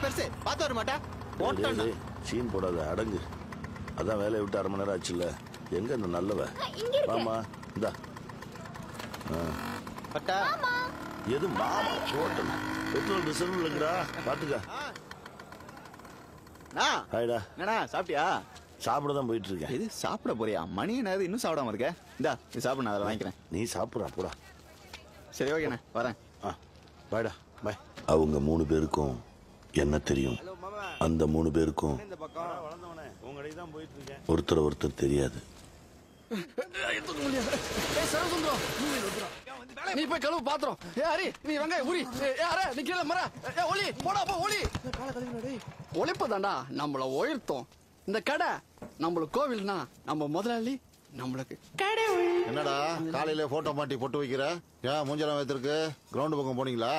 பெருசு பார்த்து வர மாட்டா போட்டா சீன் போடாத அடங்கு. அதான் வேலையை விட்டு 1/2 மணி நேரம் ஆச்சுல்ல. எங்க இந்த நல்லவ? ஆமா இந்தா. பட்டா எது மாமா போட்டல பெட்ரோல் ரிசர்வ் இல்லங்கடா பாத்துக்க. ஹாய்டா. என்னடா சாப்பிட்டியா? சாப்பிட தான் போயிட்டு இருக்கேன். இது சாப்பிட போறியா? மணி என்ன இன்னும் சாப்பிடாம இருக்க? இந்தா இது சாப்பிட, நான் அதை வாங்கிக்கிறேன். நீ சாப்பிட்றா போடா. சரி ஓகேண்ணே வரேன். பாய்டா பாய். அவங்க 3 பேருக்கும் என்ன தெரியும்? அந்த 3 பேருக்கும் ஒருத்தர் ஒருத்தர் தெரியாது. நீ போய் கழுவு பாத்திரம். ஹரி நீ வெங்காயம் உரி. நீ கீழே மர ஒளி போடா போ ஒளி. ஒளிப்பதாண்டா நம்மள உயர்த்தோம். இந்த கடை நம்மளுக்கு கோவில்னா நம்ம முதலாளி நம்மளுக்கு கடவுள். என்னடா காலையில போட்டோ மாட்டி பொட்டு வைக்கிற? ஏன் மூஞ்சலாம் வைத்திருக்கு? கிரவுண்ட் பக்கம் போனீங்களா?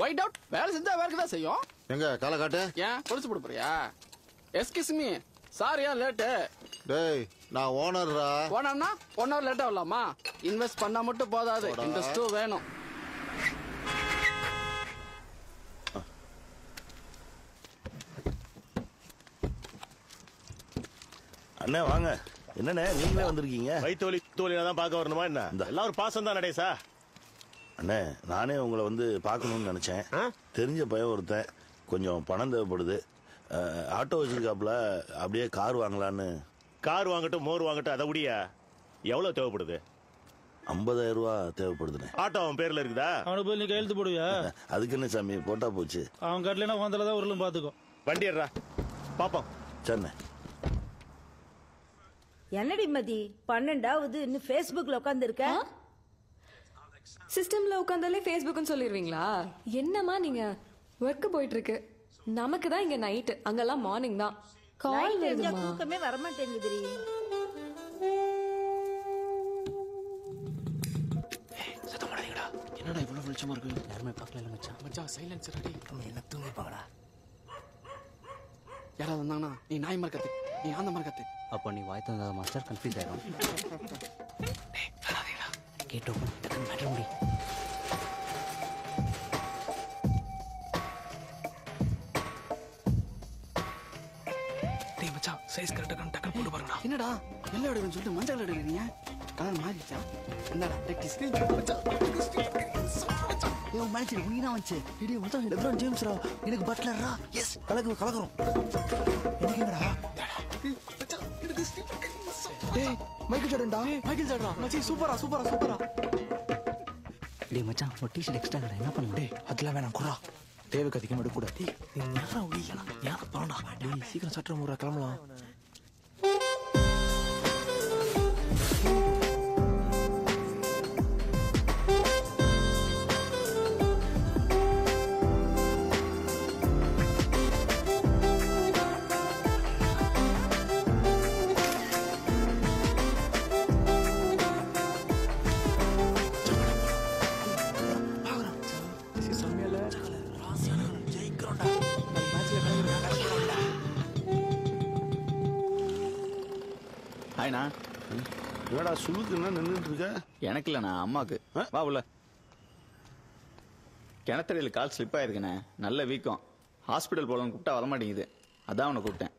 ஒயிட் அவுட் வேலை செஞ்சா வேலைக்கு தான் செய்யும். எங்க காலை காட்டு. ஏன் பொடிச்சு போட போறியா? எஸ்கியூஸ் மீ சார் ஏன் லேட்டு? டேய் நான் ஓனர்ரா. ஓனர்னா 1 hour லேட்டா வரலாமா? இன்வெஸ்ட் பண்ணா மட்டும் போதாது, இன்ட்ரெஸ்டும் வேணும். அண்ணே வாங்க. என்னண்ணே நீங்களே வந்திருக்கீங்க? வயிற்று தோலினா தான் பார்க்க வரணுமா என்ன? எல்லாம் ஒரு பாசம் தான் நடேசா. அண்ணே நானே உங்களை வந்து பார்க்கணும்னு நினைச்சேன். தெரிஞ்ச பையன் ஒருத்தன் கொஞ்சம் பணம் தேவைப்படுது. ஆட்டோ வச்சிருக்காப்புல, அப்படியே கார் வாங்கலான்னு. கார் வாங்கட்டும் மோர் வாங்கட்டும், அதை முடியா எவ்வளவு தேவைப்படுது? 50,000 ரூபா தேவைப்படுதுண்ணே. ஆட்டோ அவன் பேர்ல இருக்குதா? அவனுக்கு போய் நீ கையெழுத்து போடுவியா? அதுக்கு என்ன சாமி போட்டா போச்சு. அவன் கட்டலைன்னா வந்ததான் உருளும் பாத்துக்கோ. வண்டி ஏறா பாப்போம். சரிண்ணே. என்னடி மதி 12வது இன்னும் Facebookல உட்கார்ந்து இருக்க? சிஸ்டம்ல உட்கார்ந்தாலே Facebookன்னு சொல்லிடுவீங்களா? என்னமா நீங்க? ஒர்க் போயிட்டு இருக்கு. நமக்கு தான் இங்க நைட், அங்கெல்லாம் மார்னிங் தான். கால் வருதுமா? தூக்கமே வர மாட்டேங்குதுடி. சத்தம் போடாதீங்கடா. என்னடா இவ்வளவு வெளிச்சமா இருக்கு? யாருமே பார்க்கல மச்சான். மச்சான் சைலன்ஸ் ரெடி. என்ன தூங்கிப்பாங்கடா. யாராவது வந்தாங்கன்னா நீ நாய் மாதிரி கத்து, நீ ஆந்த மாதிரி கத்து. அப்போ நீ வாய் தந்தா மாஸ்டர் கன்ஃபியூஸ் ஆயிடும். கேட்டோம் டக்குன்னு மேட்டர் முடி. டேய் மச்சான் சைஸ் கரெக்ட்டா டக்குன்னு போட்டு பாருங்கடா. என்னடா எல்லோ எடுன்னு சொல்லிட்டு மஞ்சள் எடுக்கிறீங்க? கலர் மாறிச்சா? என்னடா டெக்டி ஸ்கிரீன் மச்சான். ஏய் மேனேஜர் நீ தான் வந்து. டேய் மச்சான் லெப்ரான் ஜேம்ஸ்ரா. எனக்கு பட்லர்ரா. எஸ் கலக்குறோம். என்னங்கடா? டேய் மைக்கேல் ஜார்டன்டா. மைக்கேல் ஜார்டன் மச்சி சூப்பரா. டேய் மச்சான் ஒரு டீ-ஷர்ட் எக்ஸ்ட்ரா கடை என்ன பண்ணு? டேய் அதெல்லாம் வேணாம் குறா. தேவைக்கு அதிகமாக எடுக்கக்கூடாது. டேய் நீ நேரா ஒளியனா? யார பாடா? டேய் சீக்கிரம் சட்டற முறை கிளம்பலாம். ஹாய்ண்ணா. என்னடா சுழுக்கு என்ன நின்றுட்டு இருக்க? எனக்கு இல்லைண்ணா, அம்மாக்கு. வா உள்ள. கிணத்தடியில் கால் ஸ்லிப் ஆயிருக்குண்ணே, நல்ல வீக்கம். ஹாஸ்பிட்டல் போகலான்னு கூப்பிட்டா வரமாட்டேங்குது, அதான் அவனை கூப்பிட்டேன்.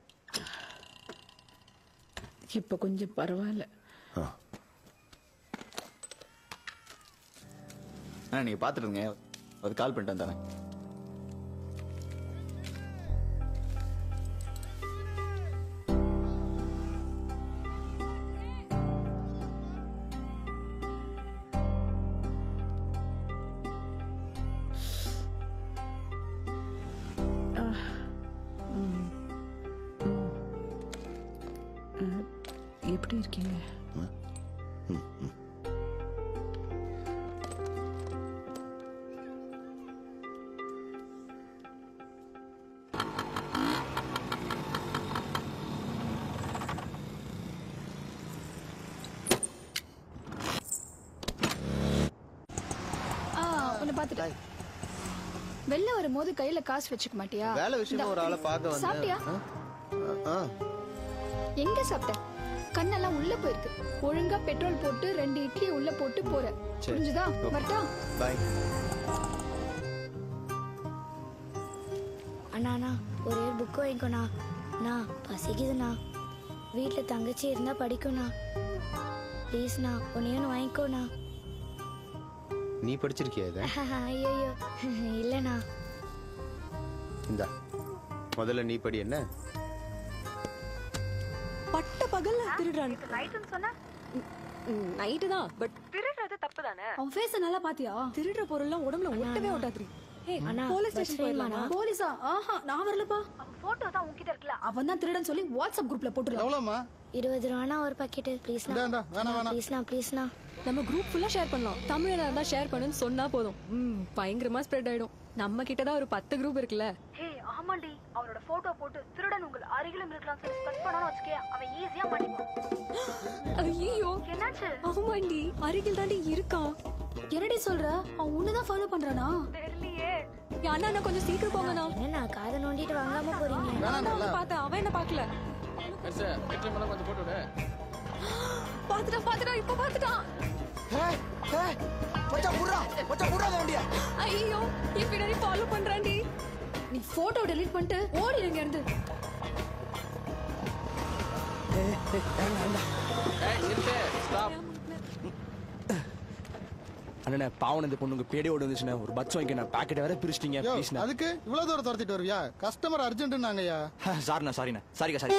இப்ப கொஞ்சம் பரவாயில்ல. நீங்க பாத்துட்டுங்க, ஒரு கால் பண்ணிட்டு வந்தேன். எப்படி இருக்கீங்க? வெளில வரும்போது கையில காசு வச்சுக்க மாட்டியா? வேலை விஷயமா ஒரு ஆளை பார்க்க வந்தேன். சாப்பிட்டியா? எங்க சாப்பிட்ட? கண்ணெல்லாம் உள்ள போயிருக்கு. ஒழுங்கா பெட்ரோல் போட்டு 2 இட்லி உள்ள போட்டு போற. புரிஞ்சுதா? வரட்டா? பை. அண்ணா ஒரே ஒரு புக்கு வாங்கிக்கோண்ணா. நான் பசிக்குதுண்ணா. வீட்டில் தங்கச்சி இருந்தா படிக்கும்ண்ணா. ப்ளீஸ்ண்ணா ஒன்னே ஒன்று வாங்கிக்கோண்ணா. நீ படிச்சிருக்கியா இதை? ஐயோ இல்லைண்ணா. இந்தா முதல்ல நீ படி. என்ன பட்ட பகல்ல திருடுறான். நைட்டு தான், பட் திருடுறது தப்பு தானே. அவன் ஃபேஸ நல்லா பாத்தியா? திருடுற பொருள்லாம் உடம்புல ஒட்டவே ஒட்டாது. அண்ணா, போலீஸ் ஸ்டேஷன் போயிடலாமா? போலீஸா? ஆஹா, நான் வரலப்பா. போட்டோ தான் உன்கிட்ட இருக்கல. அவன் தான் திருடன் சொல்லி வாட்ஸ்அப் குரூப்ல போட்டுறலாம். எவ்வளோமா? 20 ரூபானா ஒரு பாக்கெட். ப்ளீஸ்ண்ணா. ப்ளீஸ்ண்ணா. நம்ம குரூப் ஃபுல்லா ஷேர் பண்ணலாம். தமிழனா இருந்தா ஷேர் பண்ணுன்னு சொன்னா போதும். பயங்கரமா ஸ்ப்ரெட் ஆயிடும். நம்ம கிட்ட தான் ஒரு 10 குரூப் இருக்குல்ல. ஆமாண்டி, அவனோட போட்டோ போட்டு திருடன் உங்கள் அருகிலும் இருக்கலாம் சொல்லி ஸ்பெக்ட் பண்ணானு வச்சுக்கே, அவன் ஈஸியா மாட்டிப்பான். ஐயோ என்னாச்சு? ஆமாண்டி, அருகில் தாண்டி இருக்கான். என்னடி சொல்ற? அவன் உன்னதான் ஃபாலோ பண்றானா? தெரியலையே. அண்ணா கொஞ்சம் சீக்கிரம் போங்கண்ணா. என்ன காதை நோண்டிட்டு வாங்காம போறீங்க? நான் அவனை பார்த்தேன், அவன் என்ன பார்க்கல. கொஞ்சம் போட்டு விடு. பாத்துட்டான் இப்ப பாத்துட்டான். ஐயோ என் பின்னாடி ஃபாலோ பண்றான்டி. நீ போட்டோ டெலீட் பண்ணிட்டு ஓடிடுங்க இருந்து. அண்ணா பாவம் இந்த பொண்ணுங்க பேடி ஓடி வந்துச்சுண்ணே. ஒரு பட்சம் வாங்கிக்க, பாக்கெட் வேற பிரிச்சிட்டீங்க. ப்ளீஸ்ண்ணா. அதுக்கு இவ்வளவு தூரம் துரத்திட்டு வருவியா? கஸ்டமர் அர்ஜென்ட்னாங்கய்யா. சாரிண்ணா சாரிக்கா சாரி.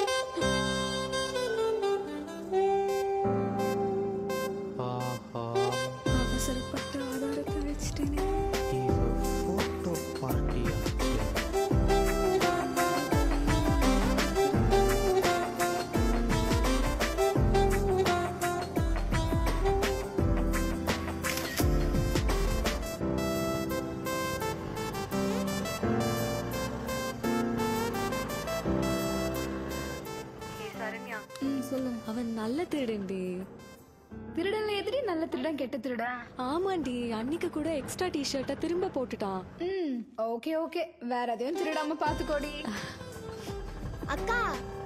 அவசரப்பட்டு ஆதாரத்தை வச்சுட்டேனே. போட்டோ பார்ட்டியா? சொல்லு. அவன் நல்ல திருடன்டி. திருடன்ல எதிரி நல்ல திருடன் கெட்ட திருடன்? ஆமாண்டி, அன்னைக்கு கூட எக்ஸ்ட்ரா டிஷர்ட்டை திரும்ப போட்டுட்டான். ஓகே வேற எதையும் திருடாம பாத்துக்கோடி. அக்கா,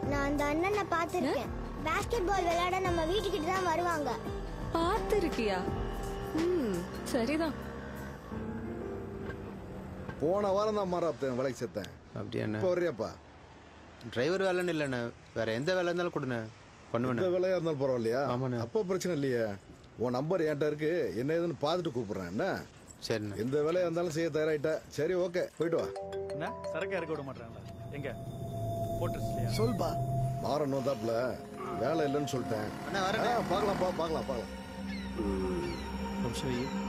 நான் அந்த அண்ணனை பாத்துருக்கேன். பாஸ்கெட் பால் விளையாட நம்ம வீட்டுக்கிட்ட தான் வருவாங்க. பார்த்திருக்கியா? சரிதான். போன வாரம் தான் மாறாப்தேன் விலைக்கு செத்தேன். அப்படியா? இப்போ வர்றியாப்பா? டிரைவர் வேலைன்னு இல்லைண்ணே, வேற எந்த வேலை இருந்தாலும் கொடுண்ணே, பண்ணுவேன். எந்த வேலையா இருந்தாலும் பரவாயில்லையா? ஆமாண்ணே. அப்போ பிரச்சனை இல்லையே. உன் நம்பர் என்கிட்ட இருக்கு, என்ன ஏதுன்னு பார்த்துட்டு கூப்பிடுறேன். என்ன சரிண்ணே. எந்த வேலையா இருந்தாலும் செய்ய தயாராயிட்ட. சரி, ஓகே, போயிட்டு வா. என்ன சரக்கு இறக்க விட மாட்டாங்களா? எங்க போட்டு சொல்பா. மாறன் வந்தாப்புல வேலை இல்லைன்னு சொல்லிட்டேன். அண்ணா வரேன். பார்க்கலாம்ப்பா, பார்க்கலாம். நிமிஷம்